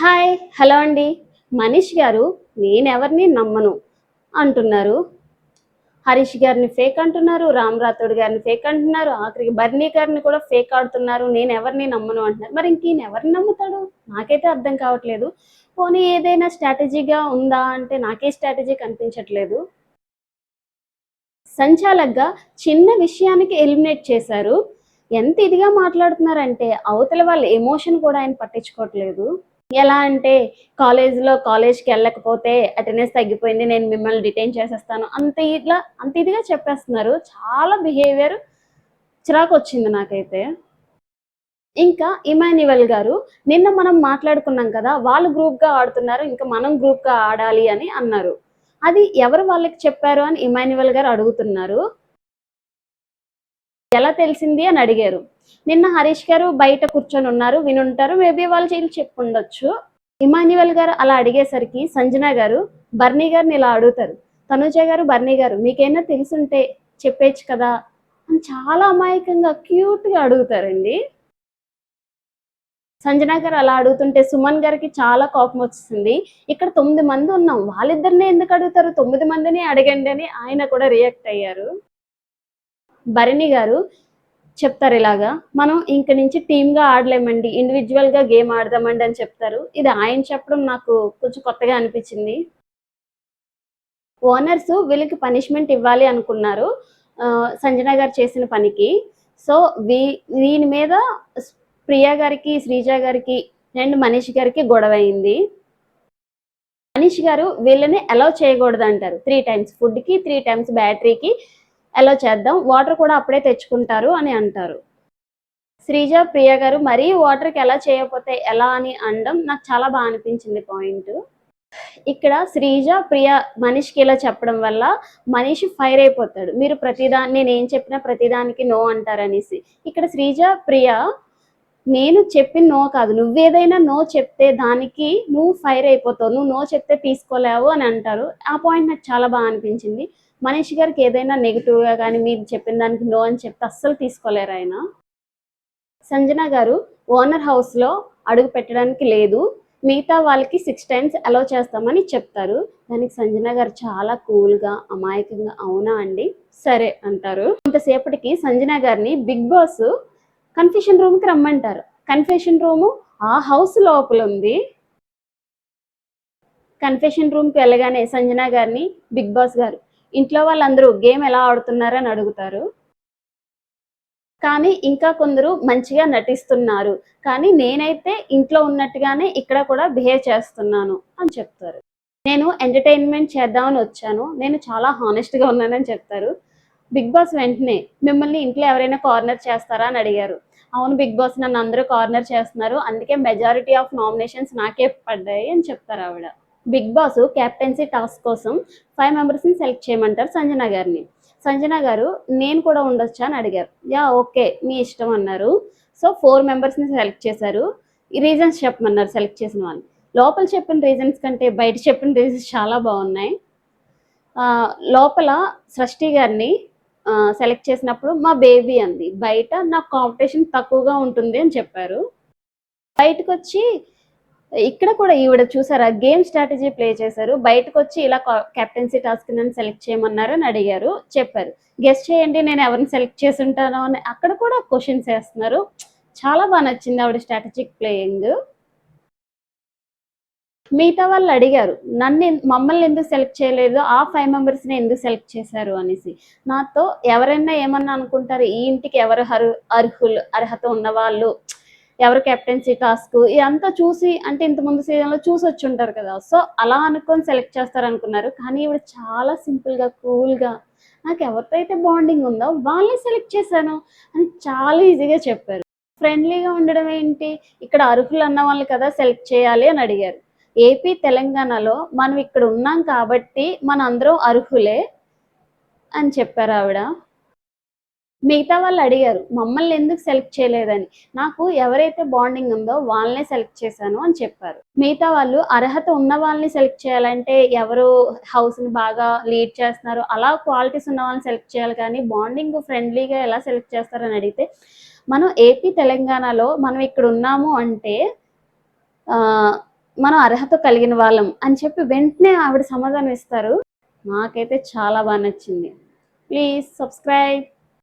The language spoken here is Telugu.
హాయ్! హలో అండి. మనీష్ గారు నేనెవరిని నమ్మను అంటున్నారు. హరీష్ గారిని ఫేక్ అంటున్నారు. రామ్ రాథోడ్ గారిని ఫేక్ అంటున్నారు. ఆఖరికి బర్నీ గారిని కూడా ఫేక్ ఆడుతున్నారు. నేనెవరిని నమ్మను అంటున్నారు. మరి ఇంకీయన ఎవరిని నమ్ముతాడు? నాకైతే అర్థం కావట్లేదు. పోనీ ఏదైనా స్ట్రాటజీగా ఉందా అంటే నాకే స్ట్రాటజీ కనిపించట్లేదు. సంచాలక్‌గా చిన్న విషయానికి ఎలిమినేట్ చేశారు. ఎంత ఇదిగా మాట్లాడుతున్నారంటే అవతల వాళ్ళ ఎమోషన్ కూడా ఆయన పట్టించుకోవట్లేదు. ఎలా అంటే కాలేజ్‌కెళ్ళకపోతే అటెండెన్స్ తగ్గిపోయింది. నేను మిమ్మల్ని డిటైన్ చేసేస్తాను. అంత ఇదిగా చెప్పేస్తున్నారు. చాలా బిహేవియర్ చిరాకొచ్చింది నాకైతే. ఇంకా ఇమాన్యుయల్ గారు నిన్న మనం మాట్లాడుకున్నాం కదా! వాళ్ళు గ్రూప్‌గా ఆడుతున్నారు. ఇంకా మనం గ్రూప్‌గా ఆడాలి అని అన్నారు. అది ఎవరు వాళ్ళకి చెప్పారు అని ఇమాన్యుయల్ గారు అడుగుతున్నారు. ఎలా తెలిసింది అని అడిగారు. నిన్న హరీష్ గారు బయట కూర్చొనున్నారు. వినుంటారు. మేబీ వాళ్ళు చెప్పుండొచ్చు. ఇమాన్యుయల్ గారు అలా అడిగేసరికి సంజన గారు బర్నీ గారిని ఇలా అడుగుతారు. తనుజ గారు, బర్నీ గారు మీకేమైనా తెలిసుంటే చెప్పేయచ్చు కదా! అని చాలా అమాయకంగా క్యూట్‌గా అడుగుతారండి. సంజన గారు అలా అడుగుతుంటే సుమన్ గారికి చాలా కోపమొచ్చేసింది. ఇక్కడ 9 మంది ఉన్నాం. వాళ్ళిద్దరినే ఎందుకు అడుగుతారు? 9 మందిని అడగండి అని ఆయన కూడా రియాక్ట్ అయ్యారు. భరణి గారు చెప్తారు ఇలాగా, మనం ఇంక నుంచి టీమ్‌గా ఆడలేమండి. ఇండివిడ్యువల్‌గా గేమ్ ఆడదామండి అని చెప్తారు. ఇది ఆయన చెప్పడం నాకు కొంచెం కొత్తగా అనిపించింది. ఓనర్స్ వీళ్ళకి పనిష్మెంట్ ఇవ్వాలి అనుకున్నారు. సంజన గారు చేసిన పనికి. సో, దీని మీద ప్రియా గారికి, శ్రీజ గారికి అండ్ మనీష్ గారికి గొడవయింది. మనీష్ గారు వీళ్ళని అలౌ చేయకూడదంటారు. 3 టైమ్స్ ఫుడ్‌కి, 3 టైమ్స్ బ్యాటరీకి అలౌ చేద్దాం. వాటర్ కూడా అప్పుడే తెచ్చుకుంటారు అని అంటారు. శ్రీజ, ప్రియ గారు మరీ వాటర్‌కి ఎలా చేయకపోతే ఎలా అని అనడం నాకు చాలా అనిపించింది పాయింట్. ఇక్కడ శ్రీజ, ప్రియ మనీష్‌కి ఇలా చెప్పడం వల్ల మనీష్ ఫైర్ అయిపోతాడు. మీరు నేనేం చెప్పినా ప్రతిదానికి నో అంటారనేసి. ఇక్కడ శ్రీజ, ప్రియ నేను చెప్పిన నో కాదు. నువ్వేదైనా నో చెప్తే దానికి నువ్వు ఫైర్ అయిపోతావు. నువ్వు నో చెప్తే తీసుకోలేవు అని అంటారు. ఆ పాయింట్ నాకు చాలా అనిపించింది. మనీష్ గారికి ఏదైనా నెగెటివ్‌గా గానీ మీరు చెప్పిన దానికి నో అని చెప్తే అస్సలు తీసుకోలేరాయన. సంజన గారు ఓనర్ హౌస్‌లో అడుగు పెట్టడానికి లేదు. మిగతా వాళ్ళకి 6 టైమ్స్ అలౌ చేస్తామని చెప్తారు. దానికి సంజన గారు చాలా కూల్‌గా, అమాయకంగా అవునా అండి? సరే అంటారు. కొంతసేపటికి సంజన గారిని బిగ్ బాస్ కన్ఫెషన్ రూమ్‌కి రమ్మంటారు. కన్ఫెషన్ రూము ఆ హౌస్ లోపలుంది. కన్ఫెషన్ రూమ్‌కి వెళ్ళగానే సంజన గారిని బిగ్ బాస్ గారు ఇంట్లో వాళ్ళందరూ గేమ్ ఎలా ఆడుతున్నారని అడుగుతారు. కానీ ఇంకా కొందరు మంచిగా నటిస్తున్నారు. కానీ నేనైతే ఇంట్లో ఉన్నట్టుగానే ఇక్కడ కూడా బిహేవ్ చేస్తున్నాను అని చెప్తారు. నేను ఎంటర్‌టైన్‌మెంట్ చేద్దామని వచ్చాను. నేను చాలా హానెస్ట్‌గా ఉన్నానని చెప్తారు. బిగ్ బాస్ వెంటనే మిమ్మల్ని ఇంట్లో ఎవరైనా కార్నర్ చేస్తారా అని అడిగారు. అవును బిగ్ బాస్ నన్ను అందరూ కార్నర్ చేస్తున్నారు. అందుకే మెజారిటీ ఆఫ్ నామినేషన్స్ నాకే పడ్డాయి అని చెప్తారావిడ. బిగ్ బాస్ కెప్టెన్సీ టాస్క్ కోసం 5 మెంబర్స్‌ని సెలెక్ట్ చేయమంటారు సంజన గారిని. సంజన గారు నేను కూడా ఉండొచ్చా అని అడిగారు. యాహ్! ఓకే. మీ ఇష్టం అన్నారు. సో, 4 మెంబర్స్‌ని సెలెక్ట్ చేశారు. ఈ రీజన్స్ చెప్పమన్నారు సెలెక్ట్ చేసిన వాళ్ళని. లోపల చెప్పిన రీజన్స్ కంటే బయట చెప్పిన రీజన్స్ చాలా బాగున్నాయి. లోపల సృష్టి గారిని సెలెక్ట్ చేసినప్పుడు మా బేబీ అంది. బయట నాకు కాంపిటీషన్ తక్కువగా ఉంటుంది అని చెప్పారు. బయటకొచ్చి ఇక్కడ కూడా ఈవిడ చూసారా గేమ్ స్ట్రాటజీ ప్లే చేశారు. బయటకొచ్చి ఇలా కెప్టెన్సీ టాస్క్ నన్ను సెలెక్ట్ చేయమన్నారు అని అడిగారు. చెప్పారు. గెస్ చేయండి నేను ఎవరిని సెలెక్ట్ చేసుంటానో అని అక్కడ కూడా క్వెషన్స్ ఏస్తున్నారు. చాలా నచ్చింది ఆవిడ స్ట్రాటజిక్ ప్లేయింగ్. మిగతా వాళ్ళు అడిగారు. మమ్మల్ని ఎందుకు సెలెక్ట్ చేయలేదు? ఆ 5 మెంబర్స్‌ని ఎందుకు సెలెక్ట్ చేశారు అనేసి. నాతో ఎవరైనా ఏమన్నా అనుకుంటారు. ఈ ఇంటికి ఎవరు అర్హత ఉన్నవాళ్ళు, ఎవరు కెప్టెన్సీ టాస్క్ ఇదంతా చూసి అంటే ఇంతకుముందు సీజన్‌లో చూసొచ్చుంటారు కదా! సో, అలా అనుకోని సెలెక్ట్ చేస్తారనుకున్నారు. కానీ ఈవిడ చాలా సింపుల్‌గా, కూల్‌గా నాకెవరితో అయితే బాండింగ్ ఉందో వాళ్ళని సెలెక్ట్ చేశాను అని చాలా ఈజీగా చెప్పారు. ఫ్రెండ్లీగా ఉండడం ఏంటి? ఇక్కడ అర్హులు అన్న వాళ్ళని కదా సెలెక్ట్ చేయాలి అని అడిగారు. ఏపీ, తెలంగాణలో మనం ఇక్కడ ఉన్నాం కాబట్టి మనందరం అర్హులే అని చెప్పారావిడ. మిగతా వాళ్ళు అడిగారు. మమ్మల్ని ఎందుకు సెలెక్ట్ చేయలేదని. నాకు ఎవరైతే బాండింగ్ ఉందో వాళ్ళనే సెలెక్ట్ చేశాను అని చెప్పారు. మిగతా వాళ్ళు అర్హత ఉన్న వాళ్ళని సెలెక్ట్ చేయాలంటే ఎవరు హౌస్‌ని బాగా లీడ్ చేస్తున్నారు అలా క్వాలిటీస్ ఉన్న వాళ్ళని సెలెక్ట్ చేయాలి కానీ బాండింగ్ ఫ్రెండ్లీగా ఎలా సెలెక్ట్ చేస్తారని అడిగితే మనం ఏపీ, తెలంగాణలో మనం ఇక్కడ ఉన్నాము అంటే మనం అర్హత కలిగిన వాళ్ళం అని చెప్పి వెంటనే ఆవిడ సమాధానం ఇస్తారు. నాకైతే చాలా బాగా నచ్చింది. Please subscribe.